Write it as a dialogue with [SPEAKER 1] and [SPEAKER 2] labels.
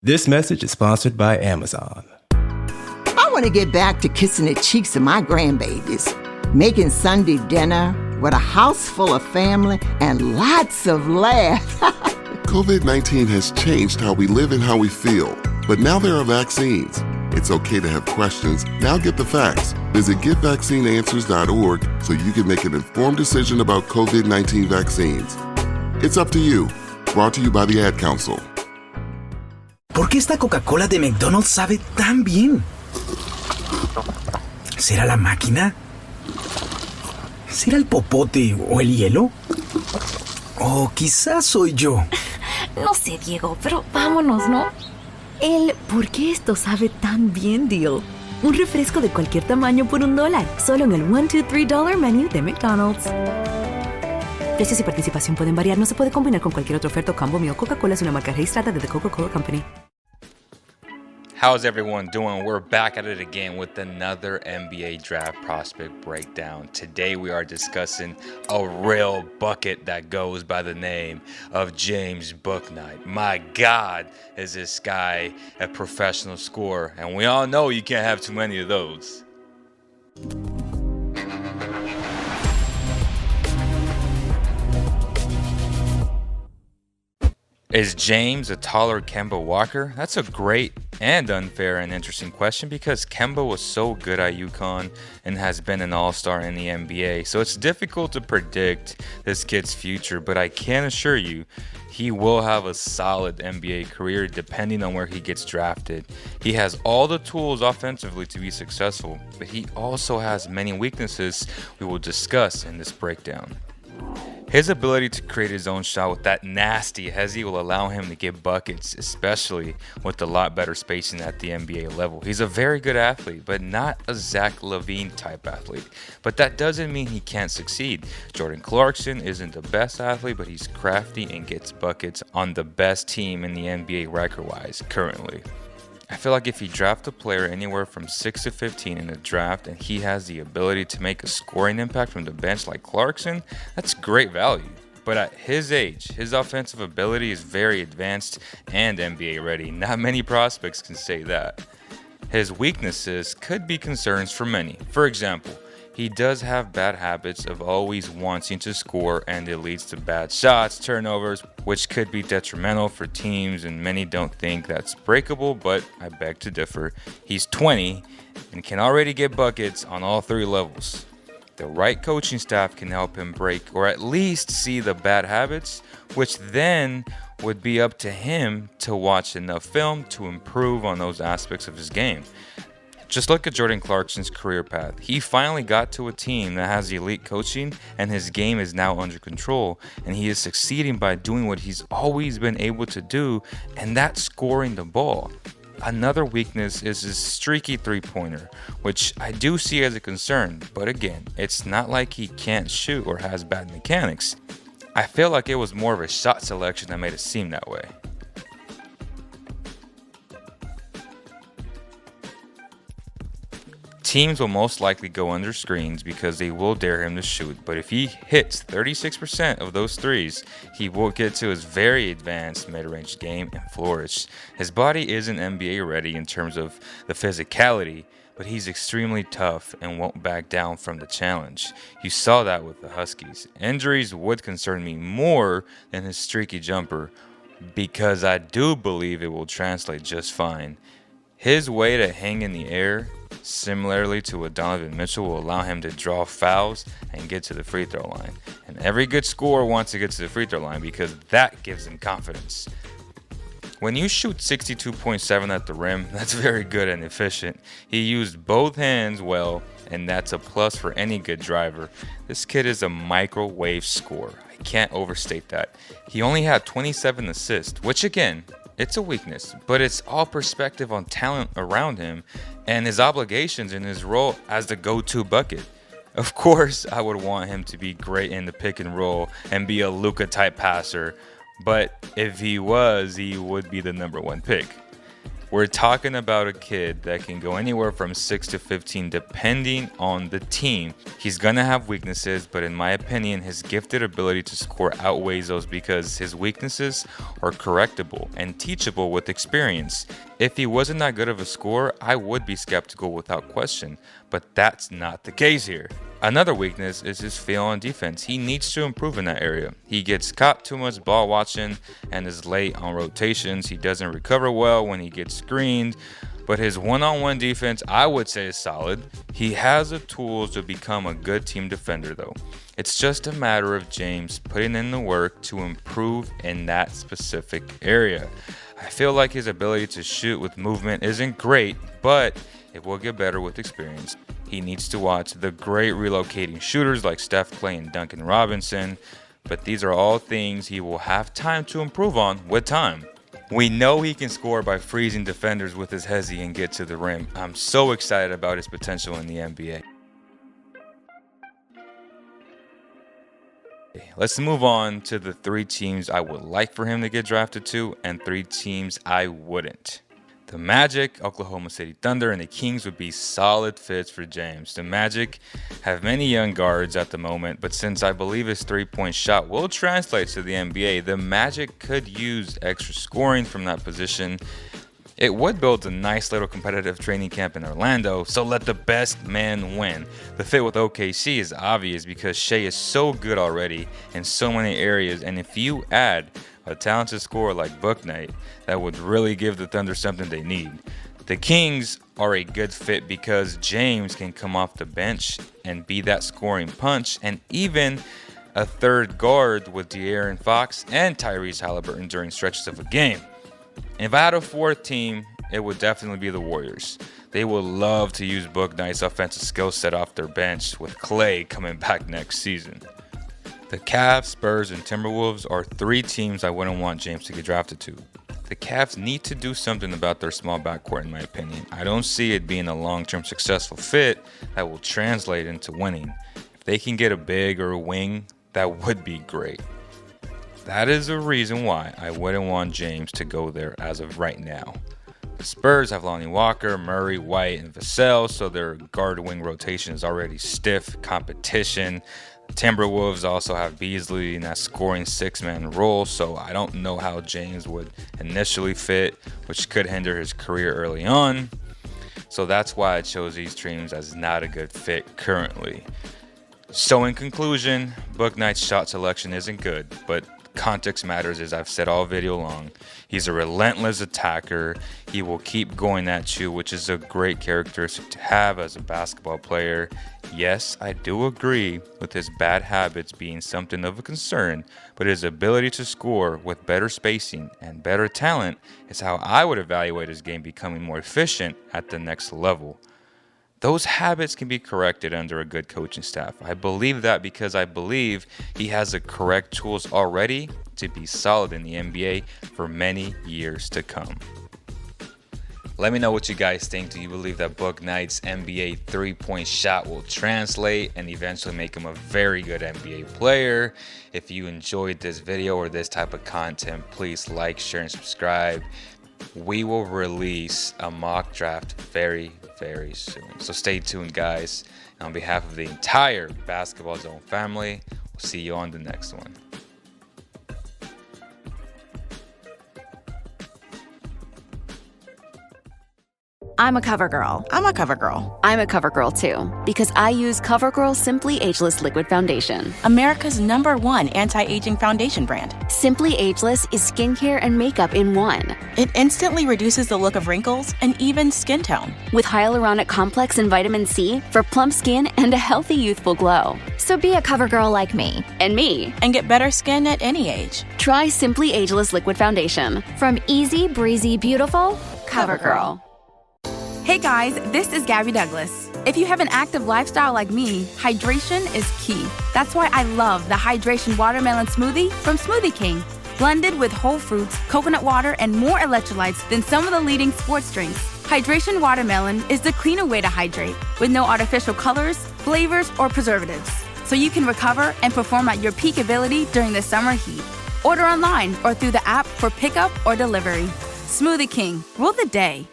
[SPEAKER 1] This message is sponsored by Amazon.
[SPEAKER 2] I want to get back to kissing the cheeks of my grandbabies, making Sunday dinner with a house full of family and lots of laughs.
[SPEAKER 3] COVID-19 has changed how we live and how we feel, but now there are vaccines. It's okay to have questions. Now get the facts. Visit getvaccineanswers.org so you can make an informed decision about COVID-19 vaccines. It's up to you. Brought to you by the Ad Council.
[SPEAKER 4] ¿Por qué esta Coca-Cola de McDonald's sabe tan bien? ¿Será la máquina? ¿Será el popote o el hielo? O quizás soy yo.
[SPEAKER 5] No sé, Diego, pero vámonos, ¿no? El ¿por qué esto sabe tan bien deal? Un refresco de cualquier tamaño por $1, solo en el $1, $2, $3 menu de McDonald's. Precios y participación pueden variar, no se puede combinar con cualquier otra oferta o combo mío. Coca-Cola es una marca registrada de The Coca-Cola Company.
[SPEAKER 6] How's everyone doing? We're back at it again with another NBA draft prospect breakdown. Today we are discussing a real bucket that goes by the name of James Bouknight. My God, is this guy a professional scorer? And we all know you can't have too many of those. Is James a taller Kemba Walker? That's a great and unfair and interesting question because Kemba was so good at UConn and has been an all-star in the NBA. So it's difficult to predict this kid's future, but I can assure you he will have a solid NBA career depending on where he gets drafted. He has all the tools offensively to be successful, but he also has many weaknesses we will discuss in this breakdown. His ability to create his own shot with that nasty hezzy will allow him to get buckets, especially with a lot better spacing at the NBA level. He's a very good athlete, but not a Zach LaVine type athlete. But that doesn't mean he can't succeed. Jordan Clarkson isn't the best athlete, but he's crafty and gets buckets on the best team in the NBA record-wise currently. I feel like if you draft a player anywhere from 6 to 15 in the draft and he has the ability to make a scoring impact from the bench like Clarkson, that's great value. But at his age, his offensive ability is very advanced and NBA ready. Not many prospects can say that. His weaknesses could be concerns for many. For example, he does have bad habits of always wanting to score, and it leads to bad shots, turnovers, which could be detrimental for teams, and many don't think that's breakable, but I beg to differ. He's 20 and can already get buckets on all three levels. The right coaching staff can help him break or at least see the bad habits, which then would be up to him to watch enough film to improve on those aspects of his game. Just look at Jordan Clarkson's career path. He finally got to a team that has elite coaching, and his game is now under control, and he is succeeding by doing what he's always been able to do, and that's scoring the ball. Another weakness is his streaky three-pointer, which I do see as a concern, but again, it's not like he can't shoot or has bad mechanics. I feel like it was more of a shot selection that made it seem that way. Teams will most likely go under screens because they will dare him to shoot, but if he hits 36% of those threes, he will get to his very advanced mid-range game and flourish. His body isn't NBA ready in terms of the physicality, but he's extremely tough and won't back down from the challenge. You saw that with the Huskies. Injuries would concern me more than his streaky jumper because I do believe it will translate just fine. His way to hang in the air, similarly to what Donovan Mitchell, will allow him to draw fouls and get to the free throw line. And every good scorer wants to get to the free throw line because that gives him confidence. When you shoot 62.7 at the rim, that's very good and efficient. He used both hands well, and that's a plus for any good driver. This kid is a microwave scorer. I can't overstate that. He only had 27 assists, which again, it's a weakness, but it's all perspective on talent around him and his obligations in his role as the go-to bucket. Of course, I would want him to be great in the pick and roll and be a Luka type passer, but if he was, he would be the number one pick. We're talking about a kid that can go anywhere from 6 to 15 depending on the team. He's gonna have weaknesses, but in my opinion, his gifted ability to score outweighs those because his weaknesses are correctable and teachable with experience. If he wasn't that good of a scorer, I would be skeptical without question, but that's not the case here. Another weakness is his feel on defense. He needs to improve in that area. He gets caught too much ball watching and is late on rotations. He doesn't recover well when he gets screened, but his one-on-one defense, I would say, is solid. He has the tools to become a good team defender, though. It's just a matter of James putting in the work to improve in that specific area. I feel like his ability to shoot with movement isn't great, but it will get better with experience. He needs to watch the great relocating shooters like Steph Clay and Duncan Robinson, but these are all things he will have time to improve on with time. We know he can score by freezing defenders with his hezzy and get to the rim. I'm so excited about his potential in the NBA. Let's move on to the 3 teams I would like for him to get drafted to and 3 teams I wouldn't. The Magic, Oklahoma City Thunder, and the Kings would be solid fits for James. The Magic have many young guards at the moment, but since I believe his three-point shot will translate to the NBA, the Magic could use extra scoring from that position. It would build a nice little competitive training camp in Orlando, so let the best man win. The fit with OKC is obvious because Shea is so good already in so many areas, and if you add a talented scorer like Bouknight, that would really give the Thunder something they need. The Kings are a good fit because James can come off the bench and be that scoring punch, and even a third guard with De'Aaron Fox and Tyrese Halliburton during stretches of a game. If I had a 4th team, it would definitely be the Warriors. They would love to use Bouknight's offensive skill set off their bench with Clay coming back next season. The Cavs, Spurs, and Timberwolves are 3 teams I wouldn't want James to get drafted to. The Cavs need to do something about their small backcourt, in my opinion. I don't see it being a long-term successful fit that will translate into winning. If they can get a big or a wing, that would be great. That is the reason why I wouldn't want James to go there as of right now. The Spurs have Lonnie Walker, Murray, White, and Vassell, so their guard-wing rotation is already stiff competition. Timberwolves also have Beasley in that scoring 6-man role, so I don't know how James would initially fit, which could hinder his career early on. So that's why I chose these teams as not a good fit currently. So in conclusion, Bouknight's shot selection isn't good, but context matters, as I've said all video long. He's a relentless attacker. He will keep going at you, which is a great characteristic to have as a basketball player. Yes, I do agree with his bad habits being something of a concern, but his ability to score with better spacing and better talent is how I would evaluate his game becoming more efficient at the next level. Those habits can be corrected under a good coaching staff. I believe that because I believe he has the correct tools already to be solid in the NBA for many years to come. Let me know what you guys think. Do you believe that Bouknight's NBA 3-point shot will translate and eventually make him a very good NBA player? If you enjoyed this video or this type of content, please like, share, and subscribe. We will release a mock draft very soon. So stay tuned, guys. And on behalf of the entire Basketball Zone family, we'll see you on the next one.
[SPEAKER 5] I'm a cover girl.
[SPEAKER 7] I'm a cover girl.
[SPEAKER 5] I'm a cover girl too, because I use CoverGirl Simply Ageless Liquid Foundation.
[SPEAKER 7] America's #1 anti-aging foundation brand.
[SPEAKER 5] Simply Ageless is skincare and makeup in one.
[SPEAKER 7] It instantly reduces the look of wrinkles and even skin tone.
[SPEAKER 5] With hyaluronic complex and vitamin C for plump skin and a healthy youthful glow. So be a cover girl like me. And me.
[SPEAKER 7] And get better skin at any age.
[SPEAKER 5] Try Simply Ageless Liquid Foundation. From easy, breezy, beautiful, CoverGirl.
[SPEAKER 8] Hey guys, this is Gabby Douglas. If you have an active lifestyle like me, hydration is key. That's why I love the Hydration Watermelon Smoothie from Smoothie King. Blended with whole fruits, coconut water, and more electrolytes than some of the leading sports drinks. Hydration Watermelon is the cleaner way to hydrate, with no artificial colors, flavors, or preservatives. So you can recover and perform at your peak ability during the summer heat. Order online or through the app for pickup or delivery. Smoothie King, rule the day.